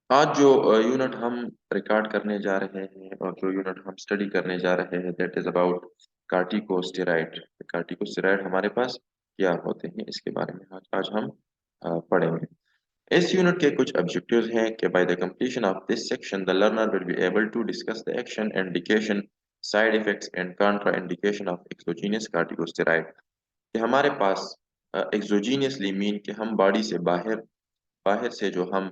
आज जो यूनिट हम रिकॉर्ड करने जा रहे हैं और जो यूनिट हम स्टडी करने जा रहे हैं that is about corticosteroid. Corticosteroid हमारे पास क्या होते हैं इसके बारे में आज हम पढ़ेंगे। इस यूनिट के कुछ ऑब्जेक्टिव्स हैं कि by the completion of this section the learner will be able to discuss the action indication side effects and contraindication of exogenous corticosteroid. कि हमारे पास एक्सोजीनियसली मीन कि हम बॉडी से बाहर बाहर से जो हम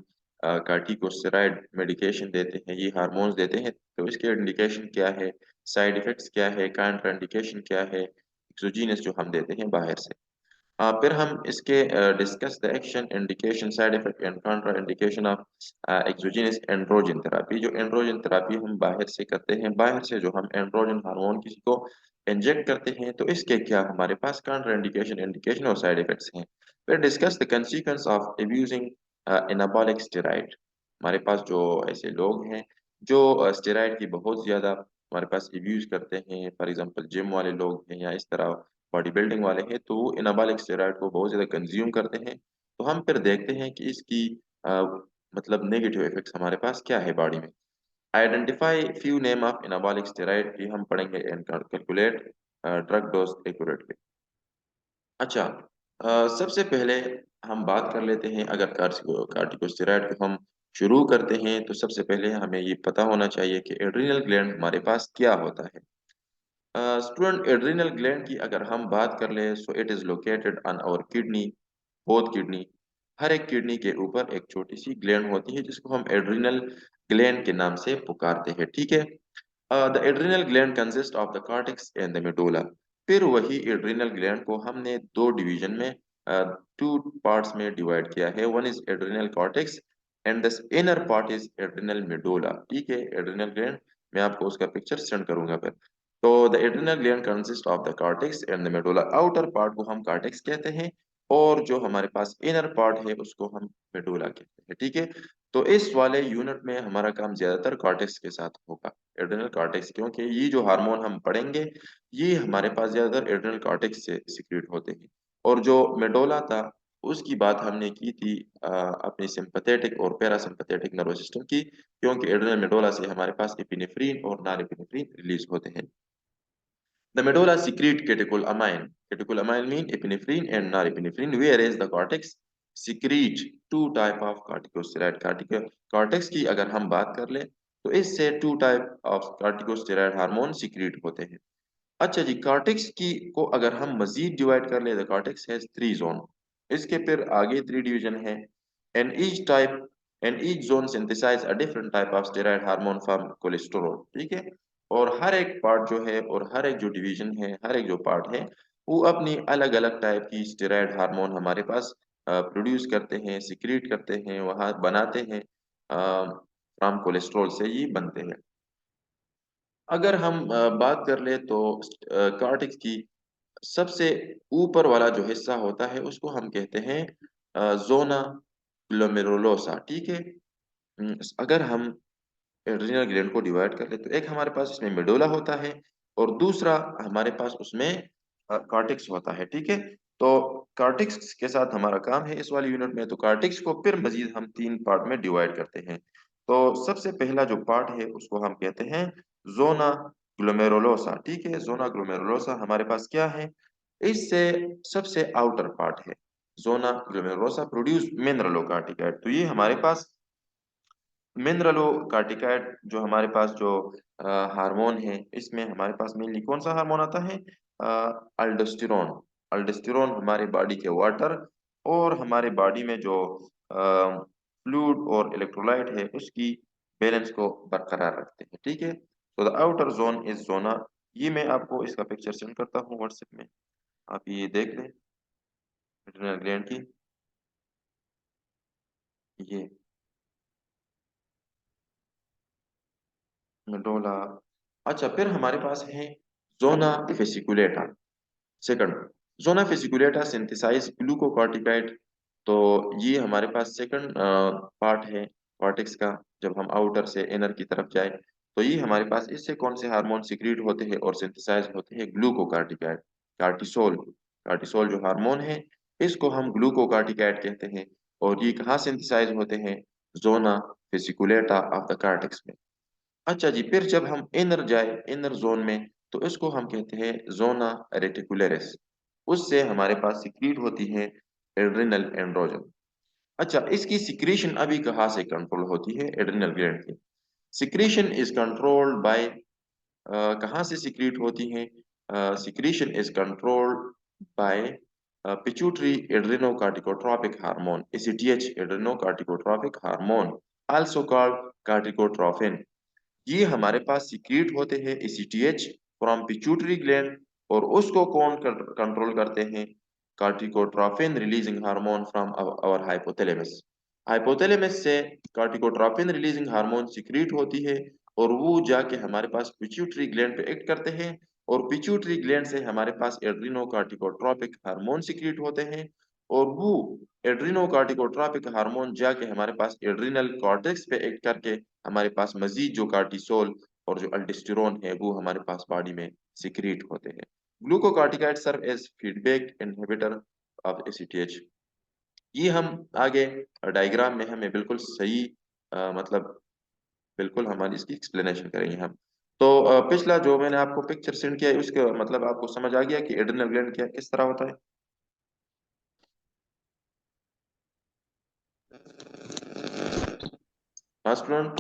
कार्टिकोस्टेरॉइड मेडिकेशन देते हैं, ये हार्मोन्स देते हैं, तो इसके इंडिकेशन क्या है, साइड इफेक्ट्स क्या है, काउंटर इंडिकेशन क्या है, एक्सोजीनस जो हम देते हैं बाहर से। फिर हम इसके discuss the action indication side effect and counter indication of exogenous androgen therapy. जो एंड्रोजन थेरापी हम बाहर से करते हैं, बाहर से जो हम एंड्रोजन हार्मोन किसी को इंजेक्ट करते हैं, तो इसके क्या हमारे पास काउंटर इंडिकेशन इंडिकेशन और साइड इफेक्ट्स हैं। फिर discuss the consequence of abusing anabolic steroid. हमारे पास जो ऐसे लोग हैं जो स्टेरॉइड की बहुत ज्यादा हमारे पास अब्यूज करते हैं, फॉर एग्जांपल जिम वाले लोग हैं या इस तरह बॉडी बिल्डिंग वाले हैं, तो वो एनाबॉलिक स्टेरॉइड को बहुत ज्यादा कंज्यूम करते हैं। तो हम फिर देखते हैं कि इसकी अ, मतलब नेगेटिव इफेक्ट्स हमारे पास क्या है बॉडी में। Identify few name of anabolic steroid भी हम पढ़ेंगे and calculate drug dose accurately. अच्छा, सबसे पहले हम बात कर लेते हैं। अगर कार्टिकोस्टेरॉइड को हम शुरू करते हैं तो सबसे पहले हमें ये पता होना चाहिए कि एड्रिनल ग्लैंड हमारे पास क्या होता है। स्टूडेंट, एड्रिनल ग्लैंड की अगर हम बात कर ले, so it is located on our kidney, both kidney. हर एक किडनी के ऊपर एक छोटी सी ग्लैंड होती है जिसको हम एड्रिनल ग्लैंड के नाम से पुकारते हैं, ठीक है। The adrenal gland consist of the cortex and the medulla. फिर वही एड्रिनल ग्लैंड को हमने दो डिवीजन में, टू पार्ट्स में डिवाइड किया है। One is adrenal cortex and the inner part is adrenal medulla, ठीक है। एड्रिनल ग्लैंड मैं आपको उसका पिक्चर सेंड करूंगा फिर। तो the adrenal gland consist of the cortex and the medulla. Outer part को हम कॉर्टेक्स कहते हैं और जो हमारे पास इनर पार्ट है उसको हम मेडुला कहते हैं, ठीक है। तो इस वाले यूनिट में हमारा काम ज्यादातर कॉर्टेक्स के साथ होगा, एड्रिनल कॉर्टेक्स, क्योंकि ये जो हार्मोन हम पढ़ेंगे ये हमारे पास ज्यादातर एड्रिनल कॉर्टेक्स से सिक्रेट होते हैं। और जो मेडोला था उसकी बात हमने की थी अपनी सिंपैथेटिक और पैरासिम्पैथेटिक नर्वस सिस्टम की, क्योंकि एड्रिनल मेडोला से हमारे पास एपिनेफ्रिन और नॉरएपिनेफ्रिन रिलीज होते हैं। The medulla secrete catecholamine. Catecholamine mean epinephrine and norepinephrine, whereas the cortex secrete two type of corticosteroid. Cortex की अगर हम बात कर ले तो इससे two type of corticosteroid hormone secrete होते हैं। अच्छा जी, कॉर्टेक्स की को अगर हम मजीद डिवाइड कर ले, the cortex has three zone. इसके फिर आगे थ्री डिवीजन है। And each type and each zone synthesize a different type of steroid hormone from cholesterol, ठीक है। और हर एक पार्ट जो है और हर एक जो डिवीजन है, हर एक जो पार्ट है, वो अपनी अलग अलग टाइप की स्टेरॉइड हार्मोन हमारे पास प्रोड्यूस करते हैं, सिक्रीट करते हैं, वहाँ बनाते हैं। फ्रॉम कोलेस्ट्रॉल से ये बनते हैं। अगर हम बात कर ले तो कार्टिक्स की सबसे ऊपर वाला जो हिस्सा होता है उसको हम कहते हैं जोना ग्लोमेरुलोसा, ठीक है। अगर हम एड्रिनल ग्लैंड को डिवाइड कर ले तो एक हमारे पास इसमें मेडुला होता है और दूसरा हमारे पास उसमें कार्टिक्स होता है, ठीक है। तो कार्टिक्स के साथ हमारा काम है इस वाली यूनिट में। तो कार्टिक्स को फिर मजीद हम तीन पार्ट में डिवाइड करते हैं। तो सबसे पहला जो पार्ट है उसको हम कहते हैं जोना ग्लोमेरुलोसा, ठीक है। जोना ग्लोमेरुलोसा हमारे पास क्या है, इससे सबसे आउटर पार्ट है। Zona glomerulosa produce mineralocorticoid. तो ये हमारे पास मिनरलोकार्टिकाइड जो हमारे पास जो हार्मोन है, इसमें हमारे पास मेनली कौन सा हार्मोन आता है, अल्डोस्टेरोन। अल्डोस्टेरोन हमारे बॉडी के वाटर और हमारे बॉडी में जो फ्लूइड और इलेक्ट्रोलाइट है उसकी बैलेंस को बरकरार रखते हैं, ठीक है। तो द आउटर जोन इज जोना। ये मैं आपको इसका पिक्चर सेंड करता हूँ व्हाट्सएप में, आप ये देख लें एड्रिनल ग्लैंड की। ये मेडोला। अच्छा, फिर हमारे पास है zona fasciculata. Second, zona fasciculata synthesize glucocorticoid. तो ये हमारे पास सेकंड पार्ट है कॉर्टेक्स का। जब हम आउटर से इनर की तरफ जाए तो ये हमारे पास इससे कौन से हार्मोन सिक्रीट होते हैं और सिंथेसाइज होते हैं, ग्लूकोकार्टिकाइड, कार्टिसोल। कार्टिसोल जो हार्मोन है इसको हम ग्लूकोकार्टिकाइड कहते हैं। और ये कहाँ सिंथेसाइज होते हैं, zona fasciculata of the cortex में। अच्छा जी, फिर जब हम इनर जाए, इनर जोन में, तो इसको हम कहते हैं जोना रेटिकुलरिस। उससे हमारे पास सिक्रीट होती है एड्रिनल एंड्रोजन। अच्छा, इसकी सिक्रीशन अभी कहाँ से कंट्रोल होती है? एड्रिनल ग्लैंड की सिक्रीशन इज कंट्रोल्ड बाय, कहाँ से सिक्रीट होती है? Secretion is controlled by pituitary adrenocorticotropic hormone, ACTH, adrenocorticotropic hormone, also called corticotrophin. ये हमारे पास सिक्रीट होते हैं एसीटीएच फ्रॉम पिट्यूटरी ग्लैंड, और उसको कौन कंट्रोल करते हैं? Corticotrophin releasing hormone from our hypothalamus. Hypothalamus से कार्टिकोट्रोफिन रिलीजिंग हार्मोन सिक्रीट होती है, और वो जाके हमारे पास पिट्यूटरी ग्लैंड पे एक्ट करते हैं, और पिट्यूटरी ग्लैंड से हमारे पास एड्रिनो कार्टिकोट्रोपिक हार्मोन सिक्रीट होते हैं, और वो एड्रिनो कार्टिकोट्रोपिक हार्मोन जाके हमारे पास एड्रिनल कॉर्टेक्स पे एक्ट करके हमारे पास मजीद जो कार्टिसोल और जो अल्डोस्टेरोन है वो हमारे पास बॉडी में सिक्रीट होते हैं। Glucocorticoid serve as feedback inhibitor of ACTH. ये हम आगे डायग्राम में हमें बिल्कुल सही मतलब बिल्कुल हमारी इसकी एक्सप्लेनेशन करेंगे हम। तो पिछला जो मैंने आपको पिक्चर सेंड किया है उसके मतलब आपको समझ आ गया कि एड्रिनल ग्लैंड क्या किस तरह होता है? हाँ स्टूडेंट,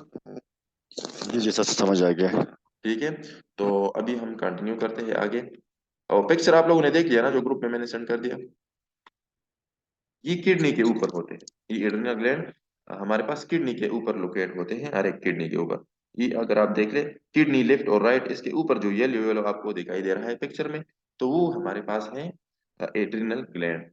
जी सर, समझ आ गया। ठीक है। तो अभी हम कंटिन्यू करते हैं आगे। और पिक्चर आप लोगों ने देख लिया ना जो ग्रुप में मैंने सेंड कर दिया? ये किडनी के ऊपर होते हैं, ये एड्रिनल ग्लैंड हमारे पास किडनी के ऊपर लोकेट होते हैं, हर एक किडनी के ऊपर। ये अगर आप देख ले, किडनी लेफ्ट और राइट, इसके ऊपर जो येलो येलो आपको दिखाई दे रहा है पिक्चर में, तो वो हमारे पास है एड्रिनल ग्लैंड।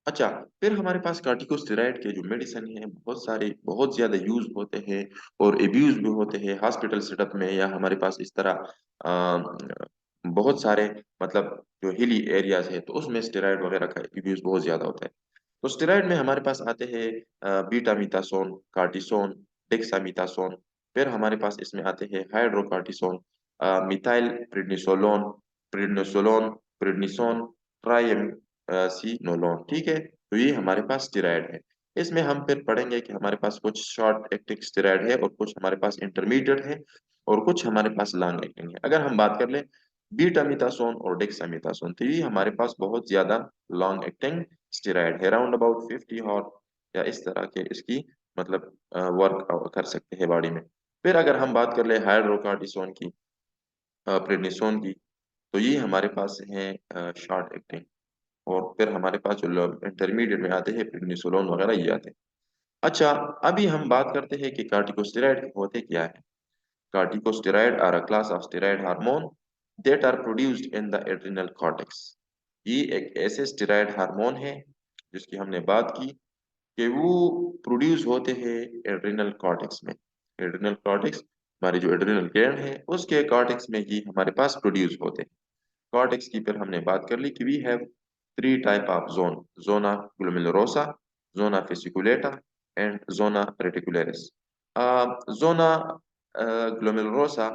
अच्छा, फिर हमारे पास कार्टिकोस्टेरॉइड के जो मेडिसिन है बहुत सारे बहुत ज्यादा यूज होते हैं, और एब्यूज भी होते हैं हॉस्पिटल सेटअप में, या हमारे पास इस तरह बहुत सारे मतलब जो हिली एरियाज है तो उसमें स्टेरॉइड वगैरह का यूज बहुत ज्यादा होता है। तो स्टेरॉइड में हमारे पास आते हैं बीटामीथासोन, कार्टिसोन, डेक्सामीथासोन। फिर हमारे पास इसमें आते हैं हाइड्रोकार्टिसोन, मिथाइल प्रिडनिसोलोन, प्रिडनिसोलोन, प्रिडनिसोन, ट्राइएमसिनोलोन। ठीक है, तो ये हमारे पास स्टेरॉइड है। इसमें हम फिर पढ़ेंगे कि हमारे पास कुछ शॉर्ट एक्टिंग स्टेरॉइड है, और कुछ हमारे पास इंटरमीडिएट है, और कुछ हमारे पास लॉन्ग एक्टिंग है। अगर हम बात कर ले बीटामीथासोन और डेक्सामीथासोन, तो ये हमारे पास बहुत ज्यादा लॉन्ग एक्टिंग स्टेरॉइड है, अराउंड अबाउट 50 और या इस तरह के इसकी मतलब वर्क कर सकते हैं बॉडी में। फिर अगर हम बात कर ले हाइड्रोकार्टिसोन की, प्रेडनिसोन की, तो ये हमारे पास हैं शॉर्ट एक्टिंग। और फिर हमारे पास जो इंटरमीडिएट में आते हैं प्रेडनिसोलोन वगैरह ये आते हैं। अच्छा, अभी हम बात करते हैं कि कार्टिकोस्टेरॉइड होते क्या है। Corticosteroid are a class of steroid hormone that are produced in the adrenal cortex. ये एक ऐसे स्टेरॉइड हार्मोन है जिसकी हमने बात की कि वो प्रोड्यूस होते हैं एड्रिनल कॉर्टेक्स में। एड्रिनल कॉर्टेक्स, हमारे जो एड्रिनल ग्लैंड है उसके कॉर्टेक्स में ही हमारे पास प्रोड्यूस होते हैं। कॉर्टेक्स की फिर हमने बात कर ली कि we have three type of zone: zona glomerulosa, zona fasciculata and zona reticularis. Zona glomerulosa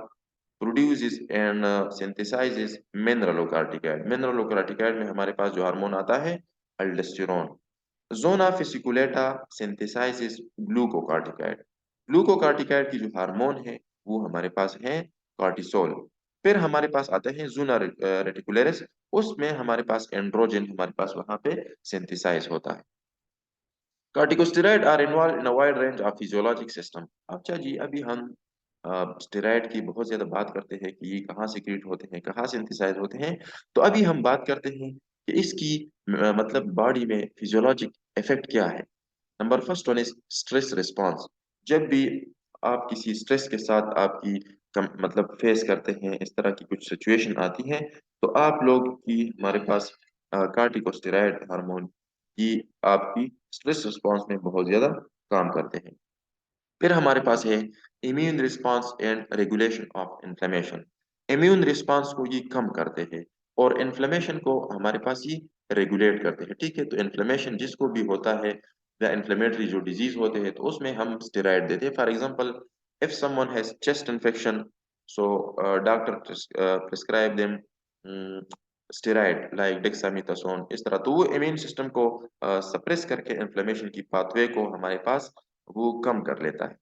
produces and synthesizes mineralocorticoid. Mineralocorticoid में हमारे पास जो हार्मोन आता है अल्डोस्टेरोन। जोना फिसिकुलेटा सिंथेसाइजेस ग्लूकोकार्टिकाइड। ग्लूकोकार्टिकाइड की जो हार्मोन है वो हमारे पास है कॉर्टिसोल। फिर हमारे पास आता है जोना रेटिकुलरिस, उसमें हमारे पास एंड्रोजन हमारे पास वहां पे सिंथेसाइज होता है। Corticosteroid are involve in a wide range of physiologic system. अच्छा जी, अभी हम स्टेरॉइड की बहुत ज्यादा बात करते हैं कि ये कहाँ सिक्रीट होते हैं, कहाँ सिंथेसाइज होते हैं। तो अभी हम बात करते हैं कि इसकी मतलब बॉडी में फिजियोलॉजिक इफेक्ट क्या है। Number first one is stress response. जब भी आप किसी स्ट्रेस के साथ आपकी मतलब फेस करते हैं, इस तरह की कुछ सिचुएशन आती है, तो आप लोग की हमारे पास कार्टिकोस्टेरॉइड हार्मोन की आपकी स्ट्रेस रिस्पॉन्स में बहुत ज्यादा काम करते हैं। फिर हमारे पास है immune response and regulation of inflammation. Immune response को ये कम करते हैं, और इन्फ्लेमेशन को हमारे पास ये रेगुलेट करते हैं। ठीक है, तो इन्फ्लेमेशन जिसको भी होता है या इन्फ्लेमेटरी जो डिजीज होते हैं तो उसमें हम स्टेरॉइड देते हैं। For example, if someone has chest infection, so doctor prescribe them steroid like dexamethasone, इस तरह। तो वो इम्यून सिस्टम को सप्रेस करके इन्फ्लेमेशन की पाथवे को हमारे पास वो कम कर लेता है।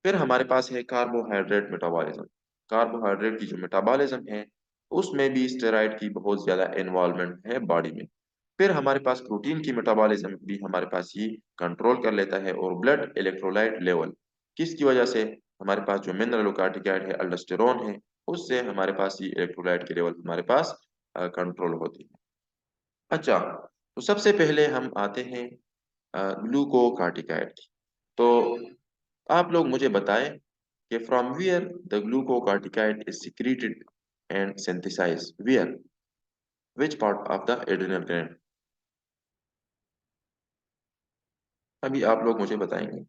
फिर हमारे पास है कार्बोहाइड्रेट मेटाबॉलिज्म। कार्बोहाइड्रेट की जो मेटाबॉलिज्म है उसमें भी स्टेरॉइड की बहुत ज्यादा इन्वॉल्वमेंट है बॉडी में। फिर हमारे पास प्रोटीन की मेटाबॉलिज्म भी हमारे पास ये कंट्रोल कर लेता है। और ब्लड इलेक्ट्रोलाइट लेवल किसकी वजह से, हमारे पास जो मिनरलोकार्टिकाइड है अल्डोस्टेरोन है, उससे हमारे पास ये इलेक्ट्रोलाइट के लेवल हमारे पास कंट्रोल होती है। अच्छा, तो सबसे पहले हम आते हैं ग्लूकोकार्टिकाइड की। तो आप लोग मुझे बताएं कि from where the glucocorticoid is secreted and synthesize where, which part of the adrenal gland. अभी आप लोग मुझे बताएंगे।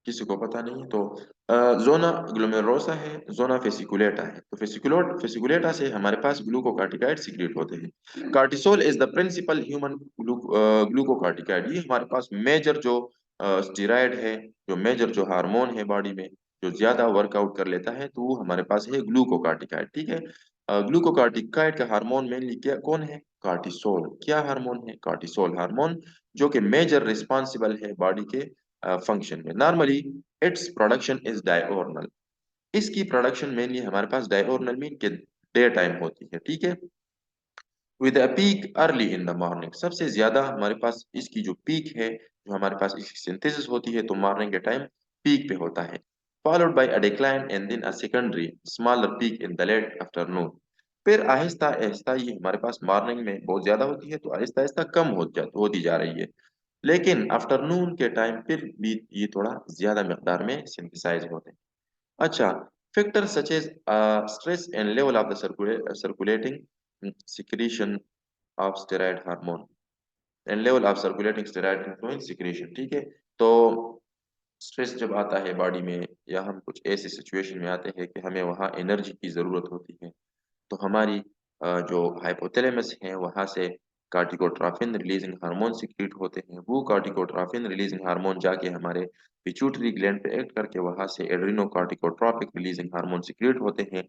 किसी को पता नहीं है तो जोना ग्लोमेरुलोसा है, जोना फेसिकुलेटा है। तो फेसिकुलेटा से हमारे पास ग्लूकोकार्टिकाइड सीक्रेट होते हैं। Cortisol is the principal human glucocorticoid. ये हमारे पास मेजर जो स्टेरॉइड है, जो मेजर जो हार्मोन है बॉडी में, जो ज्यादा वर्कआउट कर लेता है, तो वो हमारे पास है ग्लूकोकार्टिकाइड। ठीक है। ग्लूकोकार्टिकाइड का हार्मोन मेनली क्या कौन है, कार्टिसोल। क्या हार्मोन है, कार्टिसोल हार्मोन, जो कि मेजर रिस्पॉन्सिबल है बॉडी के फंक्शन में। Normally its production is diurnal. इसकी प्रोडक्शन मेनली हमारे पास डायurnal मीन के डे टाइम होती है। ठीक है। With a peak early in the morning, सबसे ज्यादा हमारे पास इसकी जो पीक है, जो हमारे पास इसकी सिंथेसिस होती है, तो मॉर्निंग के टाइम पीक पे होता है। Followed by a decline and then a secondary smaller peak in the late afternoon. फिर आहिस्ता आहिस्ता ये हमारे पास मॉर्निंग में बहुत ज्यादा होती है, तो आहिस्ता आहिस्ता कम होती जा रही है। लेकिन आफ्टरनून के टाइम फिर भी ये थोड़ा ज्यादा मकदार में सिंथेसाइज होते हैं। अच्छा, factors such as stress and level of the circulating secretion of steroid hormone and level of circulating steroid influence secretion. ठीक है। तो स्ट्रेस जब आता है बॉडी में, या हम कुछ ऐसे सिचुएशन में आते हैं कि हमें वहाँ एनर्जी की जरूरत होती है, तो हमारी जो हाइपोथैलेमस है वहां से कार्टिकोट्रोफिन रिलीजिंग हार्मोन सिक्रीट होते हैं। वो कार्टिकोट्रोफिन रिलीजिंग हार्मोन जाके हमारे पिट्यूटरी ग्लैंड पे एक्ट करके वहां से एड्रिनोकार्टिकोट्रोपिक रिलीजिंग हार्मोन सिक्रीट होते हैं।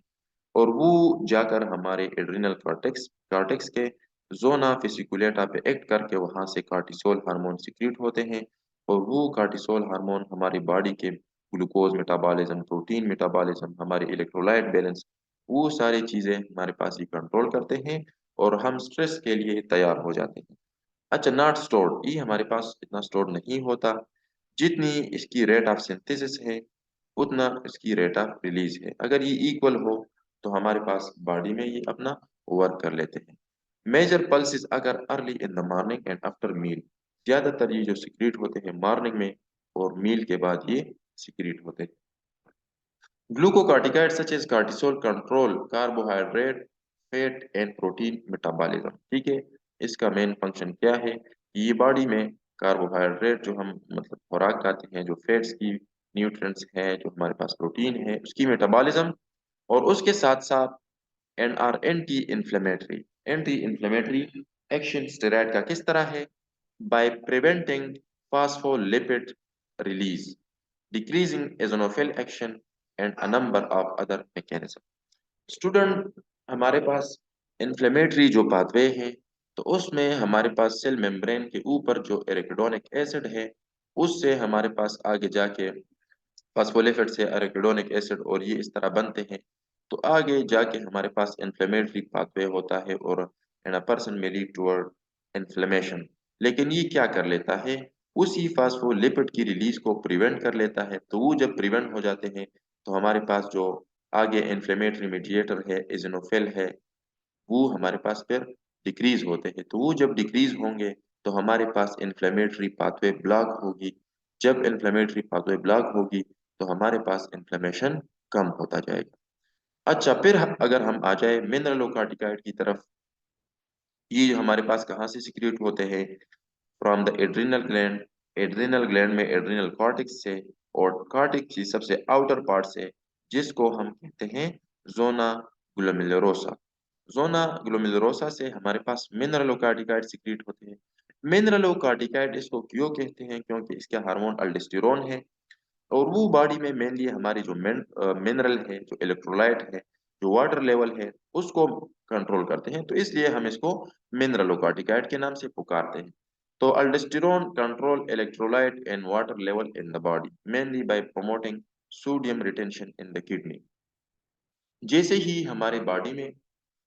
और वो जाकर हमारे एड्रिनल कॉर्टेक्स कॉर्टेक्स के जोना फिसिकुलेटा पे एक्ट करके वहां से कार्टिसोल हार्मोन सिक्रीट होते हैं। और वो कार्टिसोल हार्मोन हमारी बॉडी के ग्लूकोज मेटाबॉलिज्म, प्रोटीन मेटाबॉलिज्म, हमारे इलेक्ट्रोलाइट बैलेंस, वो सारी चीजें हमारे पास ही कंट्रोल करते हैं और हम स्ट्रेस के लिए तैयार हो जाते हैं। अच्छा, नॉट स्टोर्ड, ये हमारे पास इतना स्टोर नहीं होता। जितनी इसकी रेट ऑफ सिंथेसिस है उतना इसकी रेट ऑफ रिलीज है। अगर ये इक्वल हो तो हमारे पास बॉडी में ये अपना वर्क कर लेते हैं। Major pulses occur early in the morning and after meal, ज्यादातर ये जो सिक्रीट होते हैं मॉर्निंग में और मील के बाद ये सिक्रीट होते हैं। Glucocorticoid such as cortisol control carbohydrate fat and protein metabolism. ठीक है। इसका मेन फंक्शन क्या है, ये बॉडी में कार्बोहाइड्रेट जो हम मतलब खुराक खाते हैं, जो फैट्स की न्यूट्रिएंट्स हैं, जो हमारे पास प्रोटीन है, उसकी मेटाबॉलिज्म। और उसके साथ साथ and are anti inflammatory action steroid का किस तरह है, by preventing phospholipid release, decreasing eosinophil action and a number of other mechanism। Student, हमारे पास इन्फ्लेमेटरी जो पाथवे है, तो उसमें हमारे पास सेल मेम्ब्रेन के ऊपर जो एराकिडोनिक एसिड है, उससे हमारे पास आगे जाके फास्फोलिपिड से एराकिडोनिक एसिड और ये इस तरह बनते हैं। तो आगे जाके हमारे पास इन्फ्लेमेटरी पाथवे होता है और एंड अ पर्सन में लीड टुवर्ड इन्फ्लेमेशन। लेकिन ये क्या कर लेता है, उसी फास्फोलिपिड की रिलीज को प्रिवेंट कर लेता है। तो वो जब प्रिवेंट हो जाते हैं तो हमारे पास जो आगे इन्फ्लेमेटरी मीडिएटर है, इजनोफिल है, वो हमारे पास फिर डिक्रीज होते हैं। तो वो जब डिक्रीज होंगे तो हमारे पास इन्फ्लेमेटरी पाथवे ब्लॉक होगी। जब इन्फ्लेमेटरी पाथवे ब्लॉक होगी तो हमारे पास इन्फ्लेमेशन कम होता जाएगा। अच्छा, फिर अगर हम आ जाए मिनरलोकार्टिकाइड की तरफ, ये हमारे पास कहाँ से सिक्रिएट होते हैं, from the adrenal gland. Adrenal gland में एड्रिनल कॉर्टेक्स से, और कॉर्टेक्स की सबसे आउटर पार्ट से, जिसको हम कहते हैं जोना ग्लोमेरुलोसा। जोना ग्लोमेरुलोसा से हमारे पास मिनरलोकार्टिकाइड सिक्रीट होते हैं। मिनरलोकार्टिकाइड इसको क्यों कहते हैं, क्योंकि इसका हार्मोन अल्डोस्टेरोन है। और वो बॉडी में मेनली हमारी जो मिनरल है, जो इलेक्ट्रोलाइट है, जो वाटर लेवल है उसको कंट्रोल करते हैं, तो इसलिए हम इसको मिनरलोकॉर्टिकाइड के नाम से पुकारते हैं। तो अल्डोस्टेरोन control electrolyte and water level in the body mainly by promoting sodium retention in the kidney. जैसे ही हमारे बॉडी में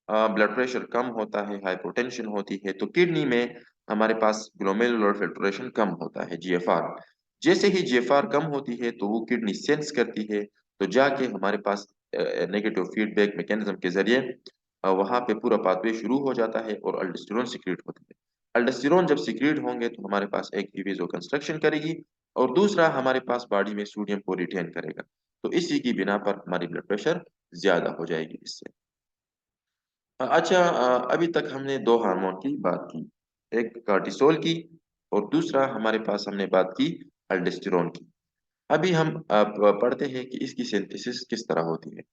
ब्लड प्रेशर कम होता है, हाइपोटेंशन होती है, तो किडनी में हमारे पास ग्लोमेरुलर फिल्ट्रेशन कम होता है, जीएफआर। जैसे ही जीएफआर कम होती है तो वो किडनी सेंस करती है, तो जाके हमारे पास नेगेटिव फीडबैक मैकेनिज्म के जरिए वहां पे पूरा पाथवे शुरू हो जाता है और अल्डोस्टेरोन सिक्रीट होती है। अल्डोस्टेरोन जब सिक्रीट होंगे तो हमारे पास एक वेसो कंस्ट्रक्शन करेगी, और दूसरा हमारे पास बॉडी में सोडियम को रिटेन करेगा। तो इसी की बिना पर हमारी ब्लड प्रेशर ज्यादा हो जाएगी इससे। अच्छा, अभी तक हमने दो हार्मोन की बात की, एक कार्टिसोल की और दूसरा हमारे पास हमने बात की अल्डोस्टेरोन की। अभी हम पढ़ते हैं कि इसकी सिंथेसिस किस तरह होती है।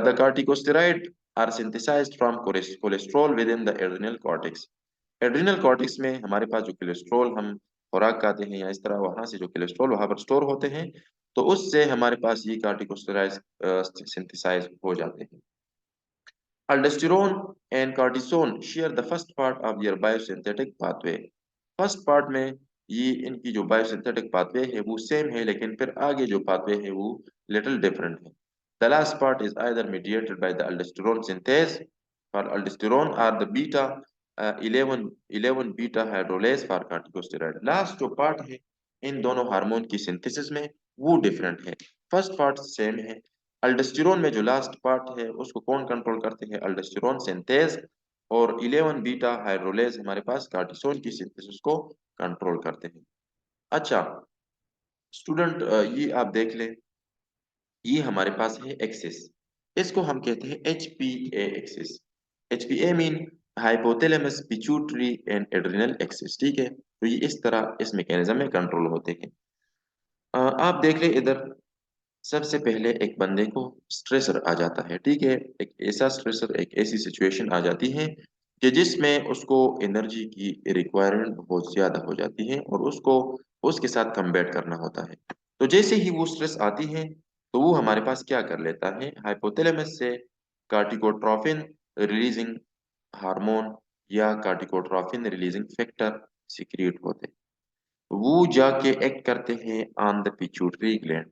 The corticosteroid are synthesized from cholesterol within the adrenal cortex. Adrenal cortex में हमारे पास जो कोलेस्ट्रॉल हम खुराक खाते हैं या इस तरह वहां से जो कोलेस्ट्रॉल वहां पर स्टोर होते हैं, तो उससे हमारे पास ये कार्टिकोस्टेरॉइड सिंथेसाइज हो जाते हैं। Aldosterone and cortisone share the first part of their biosynthetic pathway. First part में ये इनकी जो बायोसिंथेटिक पाथवे है वो सेम है, लेकिन फिर आगे जो पाथवे है वो लिटिल डिफरेंट है। The last part is either mediated by the aldosterone synthase for aldosterone or the beta 11 beta hydrolase for corticosteroid। Last जो पार्ट है इन दोनों हार्मोन की सिंथेसिस में वो डिफरेंट है। फर्स्ट पार्ट सेम है। अल्डोस्टेरोन में जो लास्ट पार्ट है उसको कौन कंट्रोल करते हैं? अल्डोस्टेरोन सिंथेज। और 11 बीटा हाइड्रोलेज हमारे पास कार्टिसोन की सिंथेसिस को कंट्रोल करते हैं। अच्छा स्टूडेंट, ये आप देख लें, ये हमारे पास है एक्सिस, इसको हम कहते हैं H P A axis. H P A mean hypothalamus pituitary and adrenal axis, ठीक है। तो ये इस तरह इस मैकेनिज्म में कंट्रोल होते हैं। आप देख लें इधर, सबसे पहले एक बंदे को स्ट्रेसर आ जाता है, ठीक है। एक ऐसा स्ट्रेसर, एक ऐसी सिचुएशन आ जाती है कि जिसमें उसको एनर्जी की रिक्वायरमेंट बहुत ज्यादा हो जाती है और उसको उसके साथ कम्बैट करना होता है। तो जैसे ही वो स्ट्रेस आती है तो वो हमारे पास क्या कर लेता है, हाइपोथैलेमस से कार्टिकोट्रोफिन रिलीजिंग हार्मोन या कार्टिकोट्रोफिन रिलीजिंग फैक्टर सिक्रिएट होते हैं। वो जाके एक्ट करते हैं on the pituitary gland.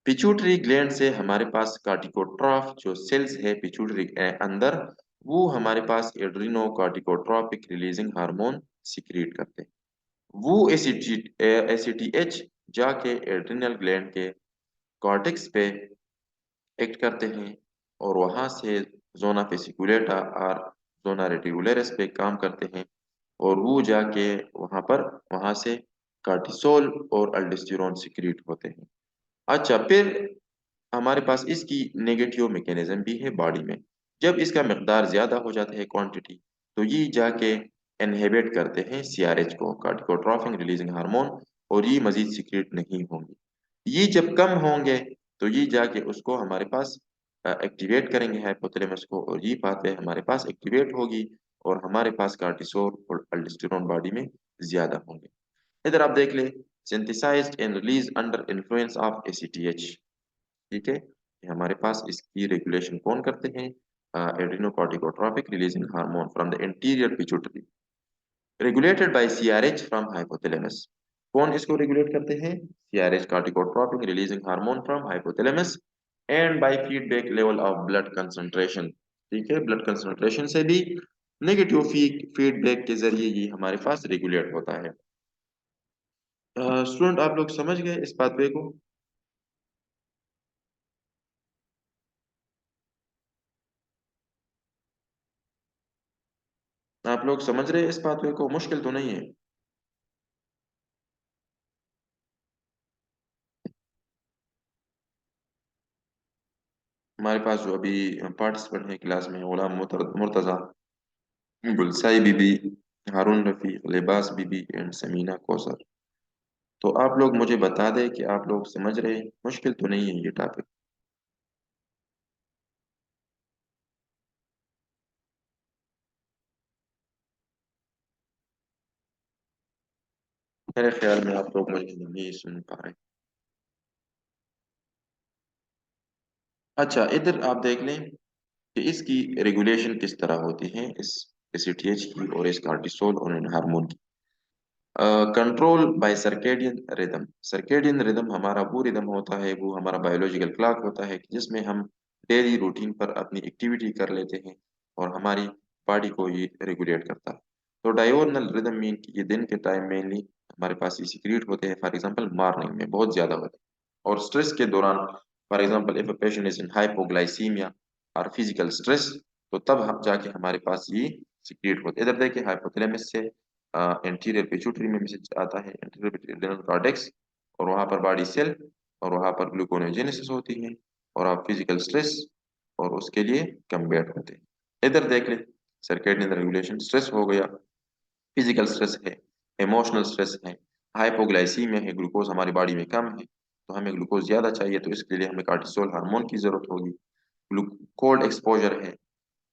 Pituitary gland से हमारे पास कार्टिकोट्रॉफ जो सेल्स है पिट्यूटरी के अंदर, वो हमारे पास एड्रिनो कार्टिकोट्रॉपिक रिलीजिंग हार्मोन सिक्रिएट करते हैं। वो एसीटीएच जाके एड्रिनल ग्लैंड के कॉर्टेक्स पे एक्ट करते हैं और वहां से जोना फेसिकुलेटा और जोना रेटिकुलरिस पे काम करते हैं, और वो जाके वहां से कार्टिसोल और अल्डोस्टेरोन सिक्रिएट होते हैं। अच्छा, फिर हमारे पास इसकी नेगेटिव मैकेनिज्म भी है बॉडी में। जब इसका मकदार ज्यादा हो जाता है क्वांटिटी, तो ये जाके इनहिबिट करते हैं सीआरएच को, कार्टिकोट्रोफिन रिलीजिंग हार्मोन, और ये मजीद सिक्रेट नहीं होंगे। ये जब कम होंगे तो ये जाके उसको हमारे पास एक्टिवेट करेंगे हाइपोथैलेमस को, और ये पाथवे हमारे पास एक्टिवेट होगी और हमारे पास कार्टिसोल और अल्डोस्टेरोन बॉडी में ज्यादा होंगे। इधर आप देख ले, synthesized and release under influence of ACTH, ठीक है। ये हमारे पास इसकी रेगुलेशन कौन करते हैं? Adrenocorticotropic releasing hormone from the interior pituitary, regulated by CRH from hypothalamus. कौन इसको रेगुलेट करते हैं? CRH, corticotropic releasing hormone from hypothalamus, and by feedback level of blood concentration, ठीक है। ब्लड कंसंट्रेशन से भी नेगेटिव फीडबैक के जरिए ये हमारे पास रेगुलेट होता है। स्टूडेंट, आप लोग समझ गए इस पाथवे को? आप लोग समझ रहे हैं इस पाथवे को? मुश्किल तो नहीं है? हमारे पास जो अभी पार्टिसिपेंट हैं क्लास में, गुलाम मुर्तजा, गुलसाई बीबी, हारून रफीक, लिबास बीबी एंड समीना कौसर। तो आप लोग मुझे बता दें कि आप लोग समझ रहे हैं, मुश्किल तो नहीं है ये टॉपिक? मेरे ख्याल में आप लोग मुझे नहीं सुन पा रहे। अच्छा, इधर आप देख लें, कि इसकी रेगुलेशन किस तरह होती है, इस एसीटीएच की और इस कार्टिसोल और इन हार्मोन की। Control by circadian rhythm. Circadian rhythm हमारा वो रिदम होता है, वो हमारा बायोलॉजिकल क्लॉक होता है कि जिसमें हम डेली रूटीन पर अपनी एक्टिविटी कर लेते हैं और हमारी बॉडी को ये रेगुलेट करता है। तो डायोर्नल रिदम मीन कि ये दिन के टाइम मेनली हमारे पास ये सिक्रिएट होते हैं, फॉर एग्जांपल मॉर्निंग में बहुत ज्यादा होते हैं, और स्ट्रेस के दौरान, for example if a patient is in hypoglycaemia और फिजिकल स्ट्रेस, तो तब हम जाके हमारे पास ये सिक्रिएट होते हैं। इधर देखिए हाइपोथैलेमस से एंटीरियर पिट्यूटरी में मैसेज आता है, एंटीरियर एड्रेनल कॉर्टेक्स, और वहां पर बॉडी सेल, और वहां पर ग्लूकोनेजेनेसिस होती है, और आप फिजिकल स्ट्रेस और उसके लिए कम्बैट होते हैं। इधर देख ले, सर्केडियन रेगुलेशन, स्ट्रेस हो गया, फिजिकल स्ट्रेस है, इमोशनल स्ट्रेस है, हाइपोग्लाइसीमिया है, ग्लूकोज हमारी बॉडी में कम है, तो हमें ग्लूकोज ज्यादा चाहिए, तो इसके लिए हमें कार्टिसोल हार्मोन की जरूरत होगी। कोल्ड एक्सपोजर है,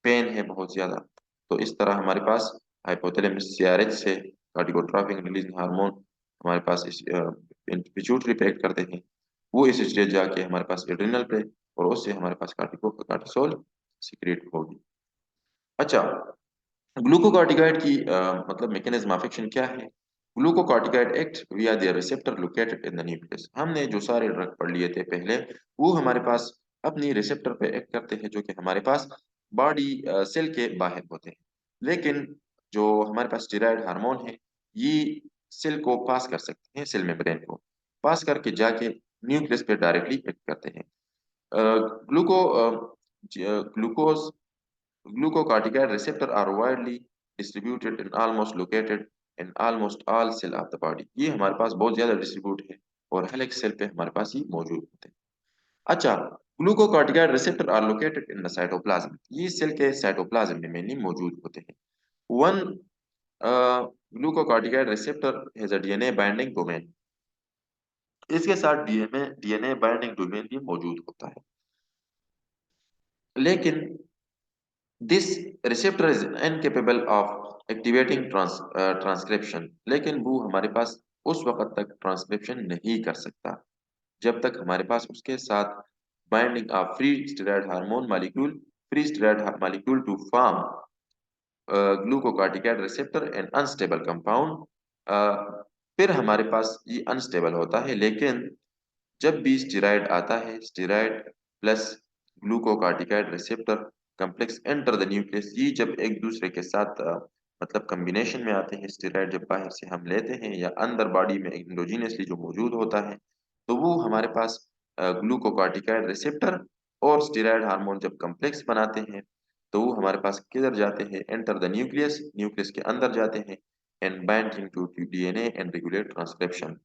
पेन है बहुत ज्यादा, तो इस तरह हमारे पास हाइपोथैलेमस सीआरएच से कार्टिकोट्रोपिक रिलीजिंग हार्मोन हमारे पास इस पिट्यूटरी पे एक्ट करते हैं, वो इस स्टेज जाके हमारे पास एड्रिनल पे, और उससे हमारे पास कार्टिसोल सीक्रेट होगी। अच्छा, ग्लूकोकार्टिकाइड की मतलब मैकेनिज्म ऑफ एक्शन क्या है। Glucocorticoid act via the receptor located in the nucleus. हमने जो सारे ड्रग पढ़ लिए थे पहले, वो हमारे पास अपनी रिसेप्टर पे एक्ट करते हैं, जो कि हमारे पास बॉडी सेल के बाहर होते हैं। लेकिन जो हमारे पास स्टेरॉयड हार्मोन है, ये सेल को पास कर सकते हैं, सेल मेम्ब्रेन को पास करके जाके न्यूक्लियस पे डायरेक्टली एक्ट करते हैं। ग्लूको glucose Glucocorticoid receptors are widely distributed and almost located in almost all cell of the body। ये हमारे पास बहुत ज्यादा डिस्ट्रीब्यूट है और हर एक सेल पे हमारे पास ये मौजूद होते हैं। अच्छा, glucocorticoid receptor are located in the cytoplasm. ये सेल के साइटोप्लाज्म में मेनली मौजूद होते हैं। One glucocorticoid receptor has a DNA binding domain. इसके साथ डीएनए बाइंडिंग डोमेन भी मौजूद होता है। लेकिन this receptor is incapable of activating transcription. लेकिन वो हमारे पास उस वक्त तक ट्रांसक्रिप्शन नहीं कर सकता जब तक हमारे पास उसके साथ binding of free steroid hormone molecule, free steroid molecule to form glucocorticoid receptor and unstable compound. फिर हमारे पास ये अनस्टेबल होता है। लेकिन जब भी स्टेरॉयड आता है, steroid plus glucocorticoid receptor complex enter the nucleus, ये जब एक दूसरे के साथ मतलब कॉम्बिनेशन में आते हैं, स्टेरॉयड जब बाहर से हम लेते हैं या अंदर बॉडी में एंडोजीनियसली जो मौजूद होता है, तो वो हमारे पास ग्लूकोकार्टिकाइड रिसेप्टर और स्टेरॉयड हार्मोन जब कॉम्प्लेक्स बनाते हैं, तो वो हमारे पास किधर जाते हैं, एंटर द न्यूक्लियस, न्यूक्लियस के अंदर जाते हैं, and bind to DNA and regulate transcription.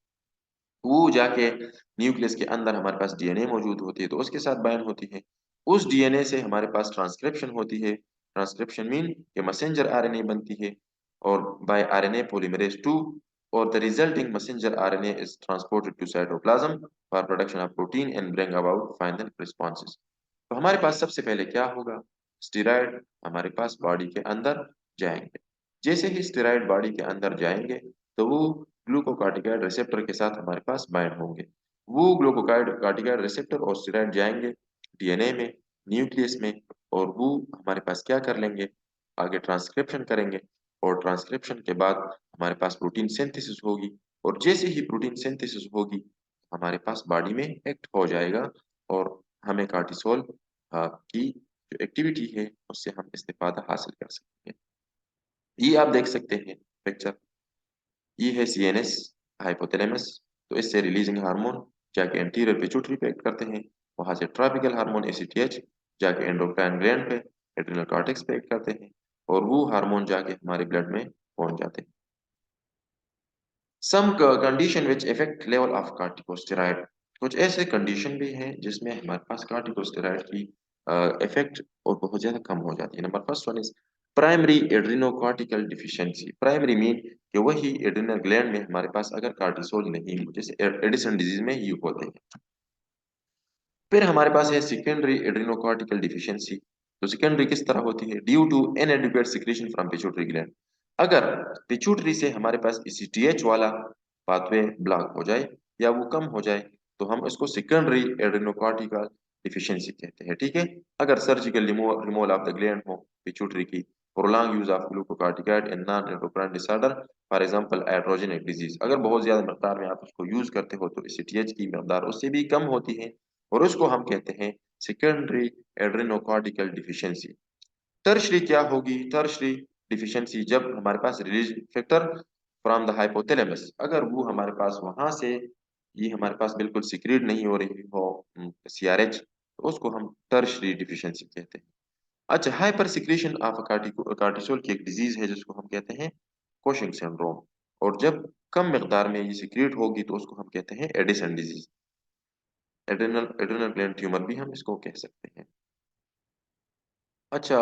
वो जाके न्यूक्लियस के अंदर हमारे पास डीएनए मौजूद होती है, तो उसके साथ बाइंड होती है। उस डीएनए से हमारे पास ट्रांसक्रिप्शन होती है। ट्रांसक्रिप्शन मीन के मैसेंजर आरएनए बनती है, और बाय आरएनए पॉलीमरेज 2, और the resulting messenger RNA is transported to cytoplasm for production of protein and bring about final responses. तो हमारे पास सबसे पहले क्या होगा, स्टेरॉयड हमारे पास बॉडी के अंदर जाएंगे। जैसे ही स्टेरॉयड बॉडी के अंदर जाएंगे, तो वो ग्लूकोकार्टिकाइड रिसेप्टर के साथ हमारे पास बाइंड होंगे। वो ग्लूकोकार्टिकाइड रिसेप्टर और स्टेरॉयड जाएंगे डीएनए में, न्यूक्लियस में, और वो हमारे पास क्या कर लेंगे, आगे ट्रांसक्रिप्शन करेंगे, और ट्रांसक्रिप्शन के बाद हमारे पास प्रोटीन सिंथेसिस होगी, और जैसे ही प्रोटीन सिंथेसिस होगी, हमारे पास बॉडी में एक्ट हो जाएगा, और हमें कार्टिसोल की जो एक्टिविटी है उससे हम इस्तेफादा हासिल कर सकते हैं। ये आप देख सकते हैं पिक्चर, ये है सीएनएस, हाइपोथैलेमस। तो इससे रिलीजिंग हार्मोन जाके एंटीरियर पिट्यूटरी पे एक्ट करते हैं, वहां से ट्रॉपिकल हार्मोन एसीटीएच जाके एंडोक्राइन ग्लैंड पे, एड्रिनल कॉर्टेक्स पे एक्ट करते हैं, और वो हार्मोन जाके हमारे ब्लड में पहुंच जाते हैं। Some condition which effect level of corticosteroid. कुछ ऐसे कंडीशन भी हैं जिसमें हमारे पास कार्टिकोस्टेरॉइड की इफेक्ट और बहुत ज्यादा कम हो जाती है। Number first one is primary adrenocortical deficiency. Primary mean कि वही एड्रिनल ग्लैंड में हमारे पास अगर कार्टिसोल नहीं हो, जैसे एडिसन डिजीज में ये होते हैं। फिर हमारे पास है सेकेंडरी एड्रिनोकॉर्टिकल डिफिशियंसी। तो सेकेंडरी किस तरह होती है, due to inadequate secretion from pituitary gland. अगर पिट्यूटरी से हमारे पास ईसीटीएच वाला पाथवे ब्लॉक हो जाए या वो कम हो जाए, तो हम इसको सेकेंडरी एड्रिनोकॉर्टिकल डिफिशियंसी कहते हैं। ठीक है, अगर surgical removal of the gland हो पिट्यूटरी की, prolong use of glucocorticoid in non endocrine disorder, for example androgenic disease, अगर बहुत ज्यादा मकदार में आप उसको यूज करते हो तो एसीटीएच की मकदार उससे भी कम होती है, और उसको हम कहते हैं सेकेंडरी एड्रेनोकॉर्टिकल डिफिशियंसी। टर्शरी क्या होगी? टर्शरी डिफिशियंसी जब हमारे पास release factor from the hypothalamus, अगर वो हमारे पास वहां से ये हमारे पास बिल्कुल सिक्रीट नहीं हो रही हो सीआरएच, तो उसको हम टर्शरी डिफिशियंसी कहते हैं। अच्छा, हाइपर सिक्रीशन ऑफ कार्टिसोल की एक डिजीज है जिसको हम कहते हैं कोशिंग सिंड्रोम, और जब कम मिकदार में ये सिक्रीट होगी तो उसको हम कहते हैं Addison disease, adrenal adrenal gland tumour भी हम इसको कह सकते हैं। अच्छा,